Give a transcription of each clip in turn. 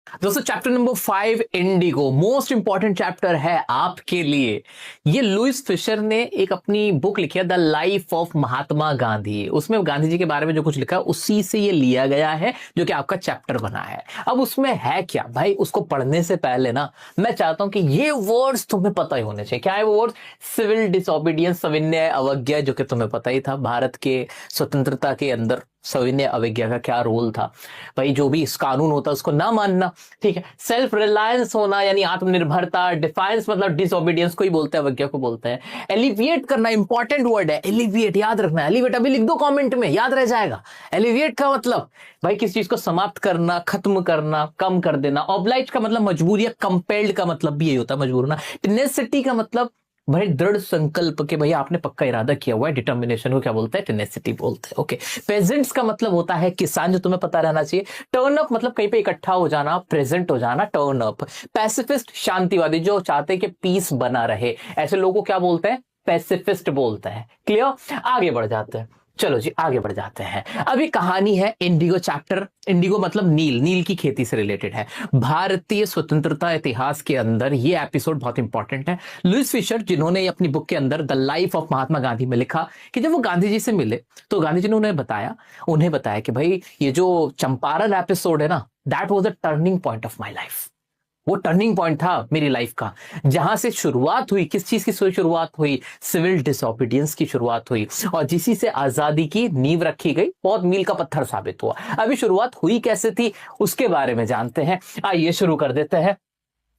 दोस्तों chapter number 5 Indigo most important chapter है आपके लिए। ये लुइस फिशर ने एक अपनी बुक लिखी है the life of Mahatma Gandhi. उसमें गांधी जी के बारे में जो कुछ लिखा है उसी से ये लिया गया है जो कि आपका चैप्टर बना है। अब उसमें है क्या भाई, उसको पढ़ने से पहले ना मैं चाहता हूं कि ये वर्ड्स तुम्हें पता ही होने चाहिए। क्या है वो वर्ड्स? सिविल डिसोबीडियंस, सविनय अवज्ञा, जो कि तुम्हें पता ही था भारत के स्वतंत्रता के अंदर सविनय अवज्ञा का क्या रोल था। भाई जो भी इस कानून होता है उसको ना मानना, ठीक है। सेल्फ रिलायंस होना यानी आत्मनिर्भरता। डिफाइंस मतलब डिसोबीडियंस को ही बोलते हैं, अवज्ञा को बोलते हैं। एलिविएट करना इंपॉर्टेंट वर्ड है, एलिविएट याद रखना। एलिविएट अभी लिख दो कमेंट में, याद रह जाएगा। एलिविएट का मतलब भाई किसी चीज को समाप्त करना, खत्म करना, कम कर देना। ऑब्लाइज का मतलब मजबूर या कंपेल्ड का मतलब भी यही होता है, मजबूर होना। टेनेसिटी का मतलब भाई दृढ़ संकल्प के भैया आपने पक्का इरादा किया हुआ है। डिटर्मिनेशन को क्या बोलते हैं? टेनेसिटी बोलते हैं। ओके। पेजेंट्स का मतलब होता है किसान, जो तुम्हें पता रहना चाहिए। टर्न अप मतलब कहीं पे इकट्ठा हो जाना, प्रेजेंट हो जाना, टर्न अप। पैसिफिस्ट शांतिवादी, जो चाहते हैं कि पीस बना रहे, ऐसे लोगों को क्या बोलते हैं? पैसिफिस्ट बोलते हैं। क्लियर? आगे बढ़ जाते हैं, चलो जी आगे बढ़ जाते हैं। अभी कहानी है इंडिगो चैप्टर। इंडिगो मतलब नील, नील की खेती से रिलेटेड है। भारतीय स्वतंत्रता इतिहास के अंदर ये एपिसोड बहुत इंपॉर्टेंट है। लुइस फिशर जिन्होंने अपनी बुक के अंदर the life of Mahatma Gandhi में लिखा कि जब वो गांधी जी से मिले तो गांधी जी ने उन्हें बताया कि भाई ये जो चंपारण एपिसोड है ना, that was a turning point of my life. वो टर्निंग पॉइंट था मेरी लाइफ का, जहां से शुरुआत हुई। किस चीज की शुरुआत हुई? सिविल डिसोबीडियंस की शुरुआत हुई, और जिसी से आजादी की नींव रखी गई, बहुत मील का पत्थर साबित हुआ। अभी शुरुआत हुई कैसे थी उसके बारे में जानते हैं। आइए शुरू कर देते हैं।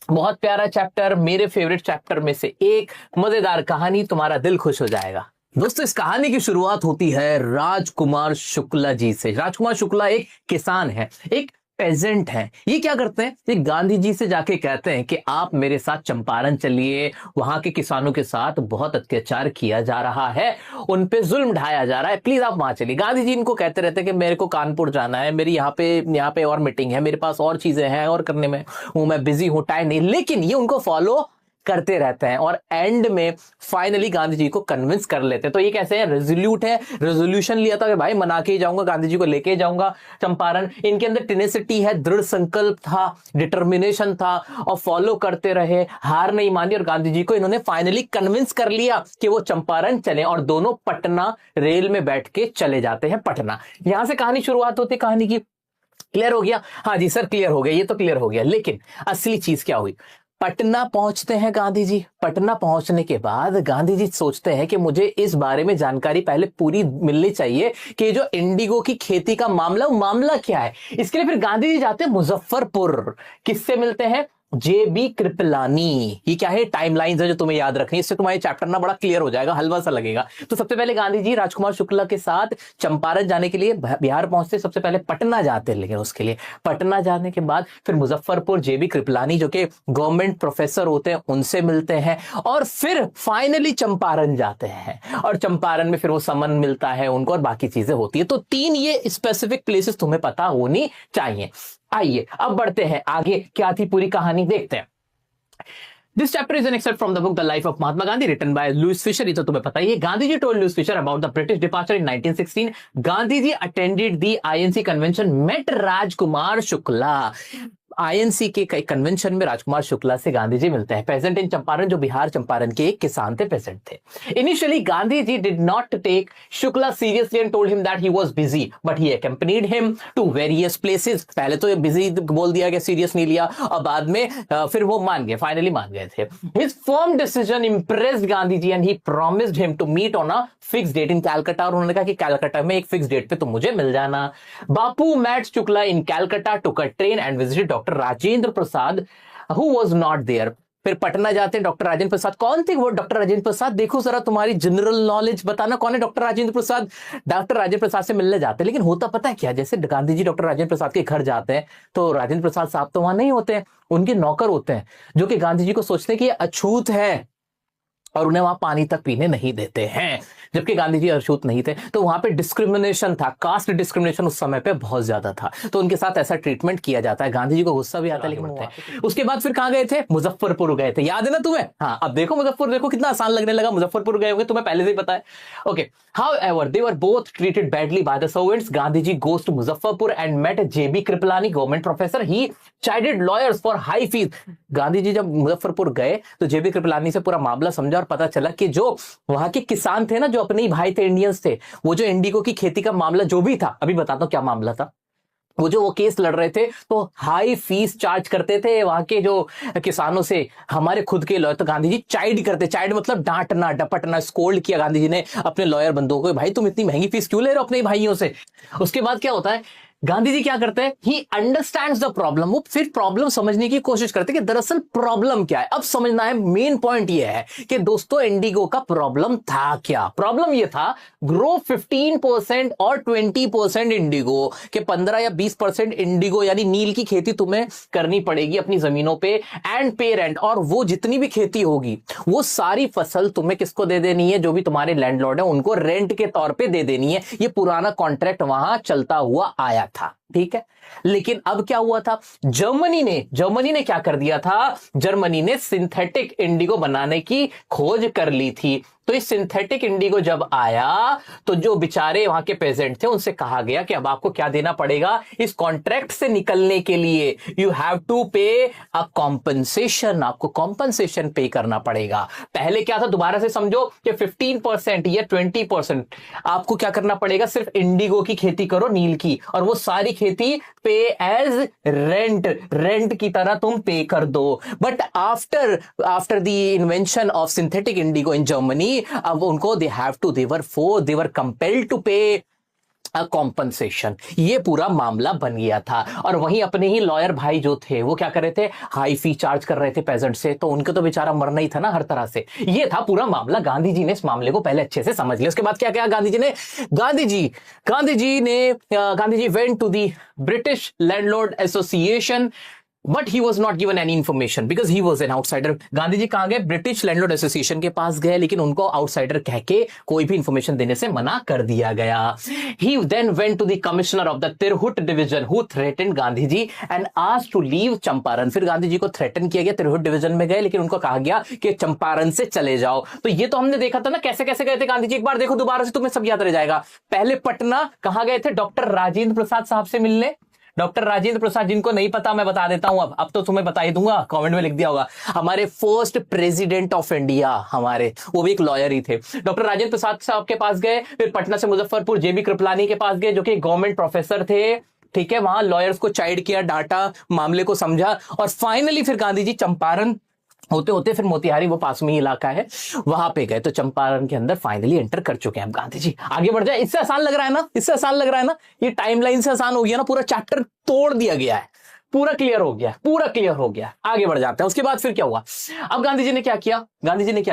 बहुत प्यारा चैप्टर, मेरे फेवरेट चैप्टर में से एक। मजेदार कहानी, तुम्हारा दिल खुश हो जाएगा। दोस्तों इस कहानी की शुरुआत होती है राजकुमार शुक्ला जी से। राजकुमार शुक्ला एक किसान है, एक पेजेंट है। ये क्या करते हैं? ये गांधी जी से जाके कहते हैं कि आप मेरे साथ चंपारण चलिए, वहां के किसानों के साथ बहुत अत्याचार किया जा रहा है, उन पे जुल्म ढाया जा रहा है, प्लीज आप वहां चलिए। गांधी जी इनको कहते रहते हैं कि मेरे को कानपुर जाना है, मेरी यहाँ पे और मीटिंग है, मेरे पास और चीजें हैं और करने में हूं, मैं बिजी हूं, टाइम नहीं। लेकिन ये उनको फॉलो करते रहते हैं और एंड में फाइनली गांधी जी को कन्विंस कर लेते हैं। तो ये कैसे है? रेजोल्यूट है, रेजोल्यूशन लिया था कि भाई मना के ही जाऊंगा, गांधी जी को लेके जाऊंगा चंपारण। इनके अंदर टेनेसिटी है, दृढ़ संकल्प था, डिटर्मिनेशन था, और फॉलो करते रहे, हार नहीं मानी, और गांधी जी को इन्होंने फाइनली कन्विंस कर लिया कि वो चंपारण चले, और दोनों पटना रेल में बैठ के चले जाते हैं पटना। यहां से कहानी शुरुआत होती है कहानी की। क्लियर हो गया? हाँ जी सर क्लियर हो गया, ये तो क्लियर हो गया। लेकिन असली चीज क्या हुई? पटना पहुंचते हैं गांधी जी। पटना पहुंचने के बाद गांधी जी सोचते हैं कि मुझे इस बारे में जानकारी पहले पूरी मिलनी चाहिए कि जो इंडिगो की खेती का मामला, वो मामला क्या है। इसके लिए फिर गांधी जी जाते हैं मुजफ्फरपुर। किससे मिलते हैं? जेबी कृपलानी। ये क्या है? टाइमलाइंस है जो तुम्हें याद रखनी है, इससे तुम्हारे चैप्टर ना बड़ा क्लियर हो जाएगा, हलवा सा लगेगा। तो सबसे पहले गांधी जी राजकुमार शुक्ला के साथ चंपारण जाने के लिए बिहार पहुंचते, सबसे पहले पटना जाते हैं। लेकिन उसके लिए पटना जाने के बाद फिर मुजफ्फरपुर जेबी कृपलानी जो कि गवर्नमेंट प्रोफेसर होते हैं उनसे मिलते हैं, और फिर फाइनली चंपारण जाते हैं। और चंपारण में फिर वो समन मिलता है उनको और बाकी चीजें होती है। तो 3 ये स्पेसिफिक प्लेसेस तुम्हें पता होनी चाहिए। आइए अब बढ़ते हैं आगे, क्या थी पूरी कहानी देखते हैं। This chapter is an excerpt from the book The Life of Mahatma Gandhi, written by Louis Fisher. ये तो तुम्हें पता ही है। Gandhi ji told Louis Fisher about the British departure in 1916. Gandhi ji attended the INC convention, met Rajkumar Shukla. INC के कई convention में राजकुमार शुक्ला से गांधी जी मिलते हैं। प्रेजेंट इन चंपारण, जो बिहार चंपारण के एक किसान थे, प्रेजेंट थे। Initially Gandhi ji did not take Shukla seriously and told him that he was busy, but he accompanied him to various places. पहले तो बिजी बोल दिया गया, सीरियस नहीं लिया, और बाद में फिर वो मान गए, फाइनली मान गए थे। His firm decision impressed Gandhi ji and he promised him to meet on a fix date in Calcutta. और उन्होंने कहा कि कैलकाटा में एक फिक्स डेट पे तुम मुझे मिल जाना। Bapu met Shukla in Calcutta, took a train and visited doctor Rajendra Prasad, who was not there. फिर पटना जाते हैं, डॉक्टर राजेंद्र प्रसाद। कौन थे वो डॉक्टर राजेंद्र प्रसाद? देखो जरा तुम्हारी जनरल नॉलेज बताना, कौन है डॉक्टर राजेंद्र प्रसाद? डॉक्टर राजेंद्र प्रसाद से मिलने जाते हैं, लेकिन होता पता है क्या, जैसे गांधी जी डॉक्टर राजेंद्र प्रसाद के घर जाते हैं तो राजेंद्र प्रसाद साहब तो वहां नहीं होते हैं, उनके नौकर होते हैं, जो कि गांधी जी को सोचते हैं कि ये अछूत है और उन्हें वहां पानी तक पीने नहीं देते हैं। जबकि गांधी जी अछूत नहीं थे। तो वहां पे डिस्क्रिमिनेशन था, कास्ट डिस्क्रिमिनेशन उस समय पे बहुत ज्यादा था, तो उनके साथ ऐसा ट्रीटमेंट किया जाता है। गांधी जी को गुस्सा भी आता है, लेकिन उसके बाद फिर कहां गए थे? मुजफ्फरपुर गए थे, याद है ना तुम्हें? हाँ, अब देखो मुजफ्फरपुर, देखो कितना आसान लगने लगा, मुजफ्फरपुर गए होंगे, तुम्हें पहले से ही पता है। Okay, however they were both treated badly by the servants. Gandhi ji goes to Muzaffarpur and met JB Kripalani, government professor. He chided lawyers for high fees. Gandhi ji जब मुजफ्फरपुर गए तो जेबी कृपलानी से पूरा मामला समझा और पता चला कि जो वहां के किसान थे ना, जो अपने ही भाई थे, इंडियंस थे, वो जो इंडिगो की खेती का मामला जो भी था, अभी बताता हूं क्या मामला था, वो केस लड़ रहे थे तो हाई फीस चार्ज करते थे वहां के जो किसानों से, हमारे खुद के लॉयर। तो गांधी जी चाइड करते, चाइड मतलब डांटना, डपटना, स्कोल्ड किया गांधी जी ने अपने लॉयर बंधुओं को, भाई तुम इतनी महंगी फीस क्यों ले रहे हो अपने भाइयों से। उसके बाद क्या होता है, गांधी जी क्या करते हैं, ही अंडरस्टैंड्स द प्रॉब्लम। वो फिर प्रॉब्लम समझने की कोशिश करते हैं कि दरअसल प्रॉब्लम क्या है। अब समझना है, मेन पॉइंट ये है कि दोस्तों इंडिगो का प्रॉब्लम था क्या। प्रॉब्लम ये था, ग्रो 15% और 20% इंडिगो के 15 या 20% इंडिगो यानी नील की खेती तुम्हें करनी पड़ेगी अपनी जमीनों पे, एंड पे रेंट। और वो जितनी भी खेती होगी वो सारी फसल तुम्हें किसको दे देनी है, जो भी तुम्हारे लैंडलॉर्ड है उनको रेंट के तौर पे दे देनी है। ये पुराना कॉन्ट्रैक्ट वहां चलता हुआ आया था, ठीक है। लेकिन अब क्या हुआ था, जर्मनी ने क्या कर दिया था, जर्मनी ने सिंथेटिक इंडिगो बनाने की खोज कर ली थी। तो इस सिंथेटिक इंडिगो जब आया तो जो बेचारे वहां के पेजेंट थे उनसे कहा गया कि अब आपको क्या देना पड़ेगा, इस कॉन्ट्रैक्ट से निकलने के लिए यू हैव टू पे अ कॉम्पनसेशन, आपको कॉम्पनसेशन पे करना पड़ेगा। पहले क्या था, दोबारा से समझो कि 15% या 20% आपको क्या करना पड़ेगा, सिर्फ इंडिगो की खेती करो, नील की, और वो सारी खेती पे एज रेंट की तरह तुम पे कर दो। But after the invention of synthetic Indigo in Germany, अब उनको दे वर कंपेल्ड टू पे कॉम्पनसेशन। ये पूरा मामला बन गया था। और वहीं अपने ही लॉयर भाई जो थे वो क्या कर रहे थे, हाई फी चार्ज कर रहे थे पेजेंट से, तो उनके तो बेचारा मरना ही था ना हर तरह से। ये था पूरा मामला। गांधी जी ने इस मामले को पहले अच्छे से समझ लिया। उसके बाद क्या किया Gandhi ji went to the British landlord association, but he was not given any information because he was an outsider. Gandhi ji कहां गए, ब्रिटिश लैंडलॉर्ड एसोसिएशन के पास गए, लेकिन उनको आउटसाइडर कह के कोई भी इंफॉर्मेशन देने से मना कर दिया गया। He then went to the commissioner of the Tirhut division who threatened Gandhi ji and asked to leave Champaran. फिर गांधी जी को थ्रेटन किया गया, तिरहुट डिवीजन में गए, लेकिन उनको कहा गया कि चंपारण से चले जाओ। तो ये तो हमने देखा था ना कैसे कैसे गए थे गांधी जी, एक बार देखो दोबारा से, तुम्हें सब याद रह जाएगा। पहले पटना कहां गए थे, डॉक्टर राजेंद्र प्रसाद साहब से मिलने। डॉक्टर राजेंद्र प्रसाद, जिनको नहीं पता मैं बता देता हूं, अब तो तुम्हें बता ही दूंगा, कमेंट में लिख दिया होगा, हमारे फर्स्ट प्रेसिडेंट ऑफ इंडिया, हमारे वो भी एक लॉयर ही थे। डॉक्टर राजेंद्र प्रसाद साहब के पास गए, फिर पटना से मुजफ्फरपुर जेबी कृपलानी के पास गए, जो कि गवर्नमेंट प्रोफेसर थे, ठीक है। वहां लॉयर्स को चाइड किया, डांटा, मामले को समझा, और फाइनली फिर गांधी जी चंपारण होते होते फिर मोतिहारी, वो पास में ही इलाका है, वहां पे गए। तो चंपारण के अंदर फाइनली एंटर कर चुके हैं अब गांधी जी। आगे बढ़ जाए, इससे आसान लग रहा है ना, इससे आसान लग रहा है ना, ये टाइमलाइन से आसान हो गया ना, पूरा चैप्टर तोड़ दिया गया है, पूरा क्लियर हो गया, पूरा क्लियर हो गया। आगे बढ़ जाते हैं। उसके बाद फिर क्या हुआ, अब गांधी जी ने क्या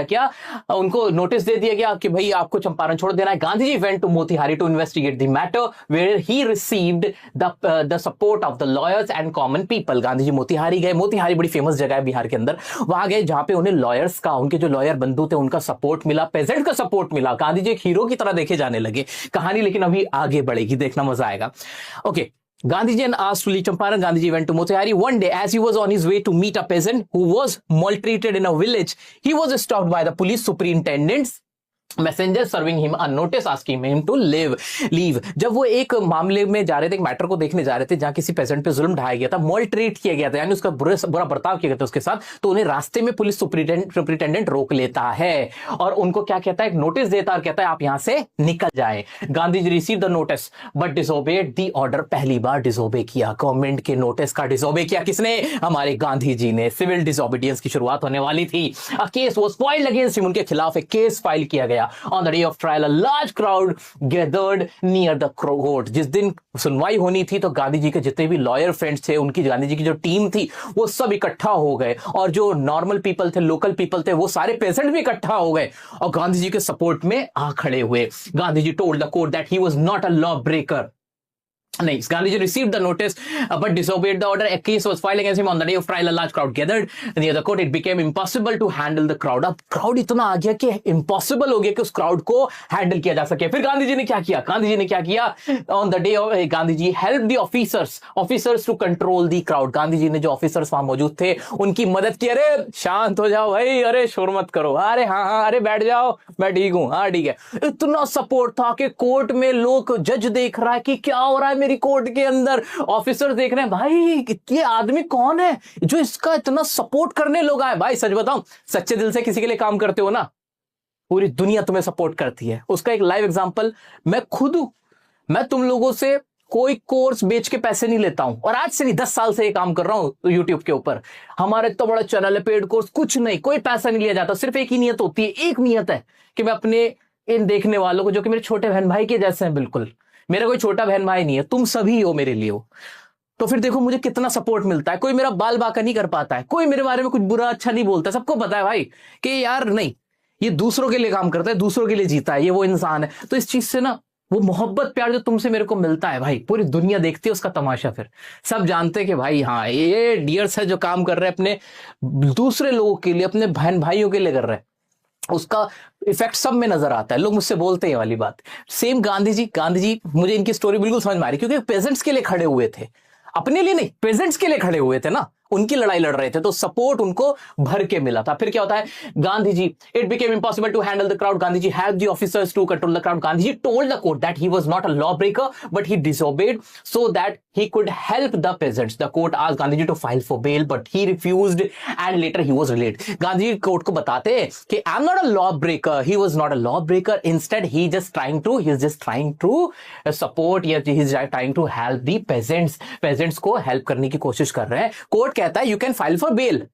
किया, उनको नोटिस दे दिया गया कि भाई आपको चंपारण छोड़ देना है। Gandhi ji went to Motihari to investigate the matter where he received the support of the lawyers and common people. Gandhi ji Motihari गए, मोतिहारी बड़ी फेमस जगह है बिहार के अंदर, वहां गए जहां पे उन्हें लॉयर्स का, उनके जो लॉयर बंधु थे उनका सपोर्ट मिला, पेजेंट का सपोर्ट मिला। गांधी जी एक हीरो की तरह देखे जाने लगे। कहानी लेकिन अभी आगे बढ़ेगी, देखना मजा आएगा। Okay, Gandhiji and asked to leave Champaran. Gandhiji went to Motihari. One day, as he was on his way to meet a peasant who was maltreated in a village, he was stopped by the police superintendents. Messenger serving him a notice asking him to leave. जब वो एक मामले में जा रहे थे, एक matter को देखने जा रहे थे जहां किसी पेशेंट पे जुल्म ढाया गया था, मॉलट्रीट किया गया था, यानी उसका बुरा बर्ताव किया गया था उसके साथ, तो उन्हें रास्ते में पुलिस सुपरिटेंडेंट रोक लेता है और उनको क्या कहता है, एक नोटिस देता है और कहता है आप यहां से निकल जाए। Gandhi ji receive the notice but disobeyed the order. पहली बार डिसोबे किया, गवर्नमेंट के नोटिस का डिसोबे किया। किसने? हमारे गांधी जी ने। सिविल डिसोबीडियंस की शुरुआत होने वाली थी। A case was filed against him, उनके खिलाफ एक केस फाइल किया गया। On the day of trial, a large crowd gathered near the court. जिस दिन सुनवाई होनी थी तो गांधी जी के जितने भी लॉयर फ्रेंड्स थे, उनकी गांधी जी की जो टीम थी, वो सब इकट्ठा हो गए, और जो नॉर्मल पीपल थे, लोकल पीपल थे, वो सारे पेशेंट भी इकट्ठा हो गए और गांधी जी के सपोर्ट में आ खड़े हुए। Gandhi ji told the court that he was not a law breaker. नहीं, Gandhiji received the notice but disobeyed the order. A case was filed against him on the day of trial. A large crowd gathered near the court. It became impossible to handle the crowd. अब crowd इतना आ गया कि impossible हो गया कि उस crowd को handle किया जा सके. फिर गांधी जी ने क्या किया? गांधी जी ने क्या किया? On the day of Gandhi ji helped the officers to control the crowd. Gandhi ji ने जो officers वहां मौजूद थे उनकी मदद की. अरे शांत हो जाओ भाई, अरे शोर मत करो, अरे हाँ, अरे बैठ जाओ, मैं ठीक हूँ, हाँ ठीक है. इतना सपोर्ट था कि कोर्ट में लोग, जज देख रहा है कि क्या हो रहा है मेरी कोर्ट के अंदर, ऑफिसर देख रहे हैं भाई ये आदमी कौन है जो इसका इतना सपोर्ट करने लोग आए. भाई सच बताऊं, सच्चे दिल से किसी के लिए काम करते हो ना, पूरी दुनिया तुम्हें सपोर्ट करती है. उसका एक लाइव एग्जांपल मैं खुद हूं. मैं तुम लोगों से कोई कोर्स बेच के पैसे नहीं लेता हूं, और आज से नहीं 10 साल से ये काम कर रहा हूं यूट्यूब के ऊपर. हमारा इतना बड़ा चैनल है, पेड कोर्स कुछ नहीं, कोई पैसा नहीं लिया जाता. सिर्फ एक ही नियत होती है, एक नियत है कि मैं अपने इन देखने वालों को, जो कि मेरे छोटे बहन भाई के जैसे हैं, बिल्कुल मेरा कोई छोटा बहन भाई नहीं है, तुम सभी हो मेरे लिए हो. तो फिर देखो मुझे कितना सपोर्ट मिलता है. कोई मेरा बाल बाका नहीं कर पाता है, कोई मेरे बारे में कुछ बुरा अच्छा नहीं बोलता. सबको पता है भाई कि यार नहीं, ये दूसरों के लिए काम करता है, दूसरों के लिए जीता है, ये वो इंसान है. तो इस चीज से ना वो मोहब्बत प्यार जो तुमसे मेरे को मिलता है भाई, पूरी दुनिया देखती है उसका तमाशा. फिर सब जानते हैं कि भाई हाँ ये डियर्स है जो काम कर रहे हैं अपने दूसरे लोगों के लिए, अपने बहन भाइयों के लिए कर रहे हैं. उसका इफेक्ट सब में नजर आता है. लोग मुझसे बोलते हैं ये वाली बात. सेम गांधी जी मुझे इनकी स्टोरी बिल्कुल समझ में आ रही, क्योंकि पेजेंट्स के लिए खड़े हुए थे, अपने लिए नहीं, पेजेंट्स के लिए खड़े हुए थे ना, उनकी लड़ाई लड़ रहे थे, तो सपोर्ट उनको भर के मिला था. फिर क्या होता है, Gandhi ji, it became impossible to handle the crowd. Gandhi ji help the officers to control the crowd. Gandhi ji told the court that he was not a law breaker but he disobeyed so that he could help the peasants. The court asked Gandhi ji to file for bail, but he refused, and later he was released. Gandhi ji court को बताते हैं कि I'm not a lawbreaker. He was not a lawbreaker. Instead, he's just trying to support. He's trying to help the peasants. Peasants को help करने की कोशिश कर रहे हैं. कोर्ट कहता है you can file for bail.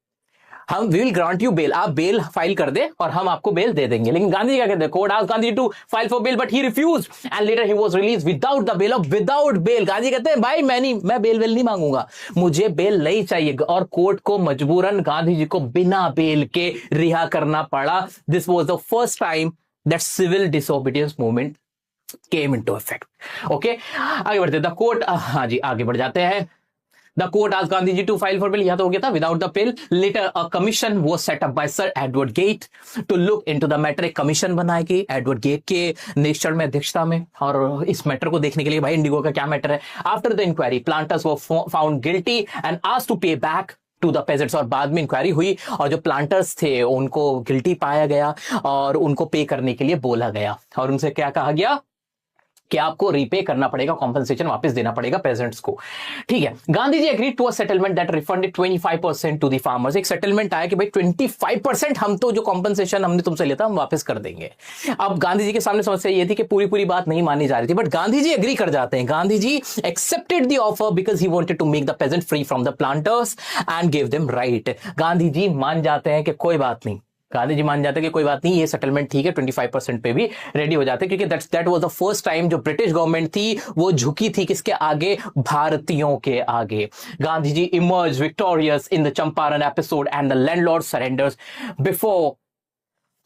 हम विल ग्रांट यू बेल, आप बेल फाइल कर दे और हम आपको बेल दे देंगे. लेकिन गांधी क्या कहते हैं, court asked Gandhi to file for bail but he refused and later he was released without the bail. Without bail Gandhi कहते हैं भाई मैं बेल नहीं मांगूंगा, मुझे बेल नहीं चाहिए. और कोर्ट को मजबूरन गांधी जी को बिना बेल के रिहा करना पड़ा. This was the first time that civil disobedience movement came into effect. Okay, आगे बढ़ते द कोर्ट. हाँ जी, आगे बढ़ जाते हैं. The court asked Gandhi ji to file for bail. यहां तो हो गया था without the bail. Later a commission was set up by Sir Edward Gate to look into the matter. एक कमीशन बनाई गई एडवर्ड गेट के निरीक्षण में, अध्यक्षता में, और इस मैटर को देखने के लिए भाई इंडिगो का क्या मैटर है. After the inquiry planters were found guilty and asked to pay back to the peasants. और बाद में इंक्वायरी हुई और जो प्लांटर्स थे उनको गिल्टी पाया गया और उनको पे करने के लिए बोला गया. और उनसे क्या कहा गया कि आपको रीपे करना पड़ेगा, कॉम्पनसेशन वापस देना पड़ेगा पेजेंट्स को. ठीक है, Gandhi ji agreed to a settlement that refunded 25% to the farmers. एक सेटलमेंट आया कि भाई 25% हम तो जो कॉम्पनसेशन हमने तुमसे लिया था हम वापस कर देंगे. अब गांधी जी के सामने समस्या ये थी कि पूरी बात नहीं मानी जा रही थी, बट गांधी जी एग्री कर जाते हैं. Gandhi ji accepted the offer because he wanted to make the peasant free from the planters and give them right. Gandhi ji मान जाते हैं कि कोई बात नहीं, गांधी जी मान जाते हैं कि कोई बात नहीं, ये सेटलमेंट ठीक है, 25% पे भी रेडी हो जाते हैं, क्योंकि that was the first time जो ब्रिटिश गवर्नमेंट थी वो झुकी थी किसके आगे, भारतीयों के आगे. Gandhi ji emerge victorious in the Champaran episode and the landlord surrenders before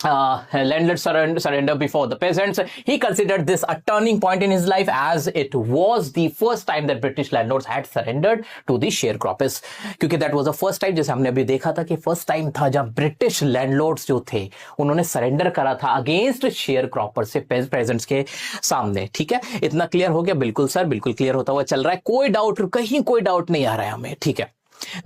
landlord surrender before the peasants. He considered this a turning point in his life as it was the first time that British landlords had surrendered to the sharecroppers. क्योंकि that was the first time, जैसे हमने अभी देखा था कि first time था जब British landlords जो थे उन्होंने surrender करा था against sharecroppers से peasants के सामने. ठीक है, इतना क्लियर हो गया? बिल्कुल सर, बिल्कुल क्लियर होता हुआ चल रहा है, कोई डाउट, कहीं कोई डाउट नहीं आ रहा है हमें. ठीक है,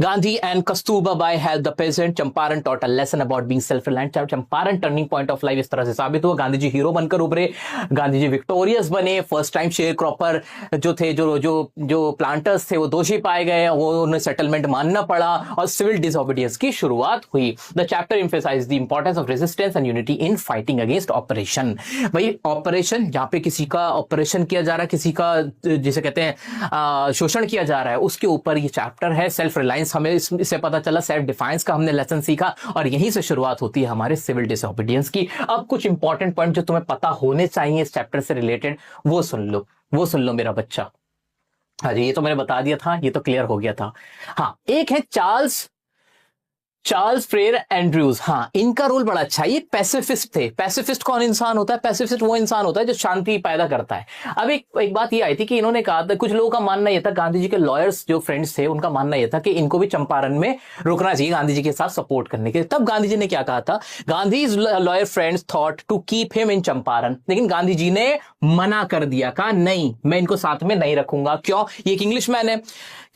Gandhi and Kastuba Bai helped the peasant. Champaran taught a lesson about being self-reliant. Champaran turning point of life इस तरह से साबित हुआ. गांधी जी हीरो बनकर उभरे, गांधी जी विक्टोरियस बने. फर्स्ट टाइम शेयर क्रॉपर जो थे, जो प्लांटर्स थे वो दोषी पाए गए, वो उन्हें सेटलमेंट मानना पड़ा और सिविल डिसोबीडियंस की शुरुआत हुई. The chapter emphasized the importance of resistance and unity in fighting against oppression. भाई ऑपरेशन, जहां पे किसी का ऑपरेशन किया जा रहा है, किसी का जिसे कहते हैं शोषण किया जा रहा है, उसके ऊपर ये चैप्टर है. सेल्फ रिलायंस हमें इससे पता चला, सेल्फ डिफाइंस का हमने लेसन सीखा और यहीं से शुरुआत होती है हमारे सिविल डिसोबीडियंस की. अब कुछ इंपॉर्टेंट पॉइंट जो तुम्हें पता होने चाहिए इस चैप्टर से रिलेटेड वो सुन लो मेरा बच्चा. हाँ जी, ये तो मैंने बता दिया था, ये तो क्लियर हो गया था. हाँ, एक है चार्ल्स चार्ल्स फ्रेयर एंड्रयूज, हाँ, इनका रोल बड़ा अच्छा है। ये पैसिफिस्ट थे। पैसिफिस्ट कौन इंसान होता है? पैसिफिस्ट वो इंसान होता है जो शांति पैदा करता है। अब एक बात ये आई थी कि इन्होंने कहा था, कुछ लोगों का मानना यह था, गांधी जी के लॉयर्स जो फ्रेंड्स थे उनका मानना यह था कि इनको भी चंपारण में रुकना चाहिए गांधी जी के साथ सपोर्ट करने के। तब गांधी जी ने क्या कहा था? Gandhi lawyer friends thought to keep him in Champaran, लेकिन गांधी जी ने मना कर दिया, कहा नहीं, मैं इनको साथ में नहीं रखूंगा। क्यों? ये एक इंग्लिशमैन है।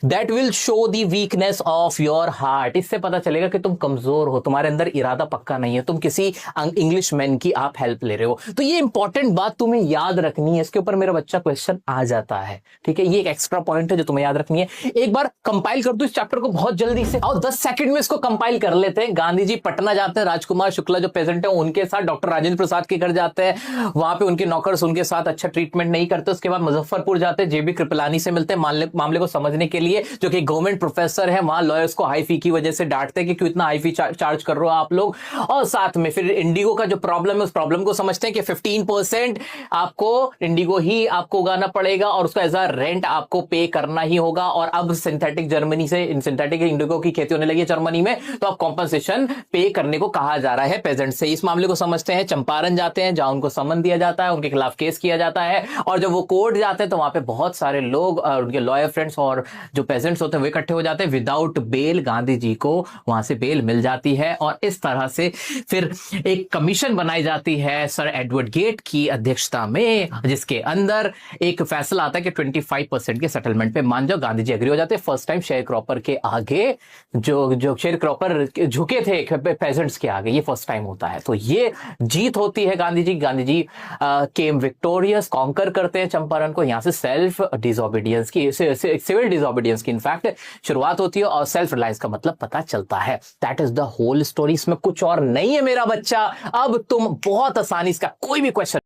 That will show the weakness of your heart, इससे पता चलेगा कि तुम कमजोर हो, तुम्हारे अंदर इरादा पक्का नहीं है, तुम किसी इंग्लिशमैन की आप हेल्प ले रहे हो। तो ये इंपॉर्टेंट बात तुम्हें याद रखनी है, इसके ऊपर मेरा बच्चा क्वेश्चन आ जाता है। ठीक है, ये एक एक्स्ट्रा पॉइंट है जो तुम्हें याद रखनी है। एक बार कंपाइल कर दो इस चैप्टर को बहुत जल्दी से, और 10 सेकंड में इसको कंपाइल कर लेते हैं। गांधी जी पटना जाते हैं, राजकुमार शुक्ला जो प्रेजेंट है उनके साथ, डॉक्टर राजेंद्र प्रसाद के घर जाते हैं, वहां पे उनके नौकर्स उनके साथ अच्छा ट्रीटमेंट नहीं करते। उसके बाद मुजफ्फरपुर जाते हैं, जेबी कृपलानी से मिलते हैं मामले को समझने के लिए, जो कि गवर्नमेंट प्रोफेसर है। वहां लॉयर्स को हाई फी की वजह से डांटते हैं कि क्यों इतना हाई फी चार्ज कर रहे हो आप लोग। और साथ में फिर इंडिगो का जो प्रॉब्लम है उस प्रॉब्लम को समझते हैं कि 15% आपको इंडिगो ही आपको उगाना पड़ेगा और उसका एज अ रेंट आपको पे करना ही होगा। और अब सिंथेटिक इंडिगो की खेती होने लगी है जर्मनी में, तो अब कॉम्पनसेशन पे करने को कहा जा रहा है पेजेंट से। इस मामले को समझते हैं। चंपारण जाते हैं जहां उनको समन दिया जाता है, उनके खिलाफ केस किया जाता है, और जब वो कोर्ट जाते हैं तो वहां पे बहुत सारे लोग, उनके लॉयर फ्रेंड्स और जो पेजेंट्स होते हैं वो इकट्ठे हो जाते हैं। विदाउट बेल गांधी जी को वहां से बेल मिल जाती है, और इस तरह से फिर एक कमीशन बनाई जाती है सर एडवर्ड गेट की अध्यक्षता में, जिसके अंदर एक फैसला आता है कि 25% के सेटलमेंट पे मान जाओ। गांधी जी एग्री हो जाते हैं। फर्स्ट टाइम शेयर क्रॉपर के आगे, जो शेयर क्रॉपर झुके थे पेजेंट्स के आगे, ये फर्स्ट टाइम होता है। तो ये जीत होती है गांधी जी केम विक्टोरियस, कॉन्कर करते हैं चंपारण को। यहां से सेल्फ डिसोबीडियंस की, सिविल डिसोबीडियंस की इनफैक्ट शुरुआत होती है, और सेल्फ रिलायंस का मतलब पता चलता है। That is the whole story. इसमें कुछ और नहीं है मेरा बच्चा। अब तुम बहुत आसानी, इसका कोई भी क्वेश्चन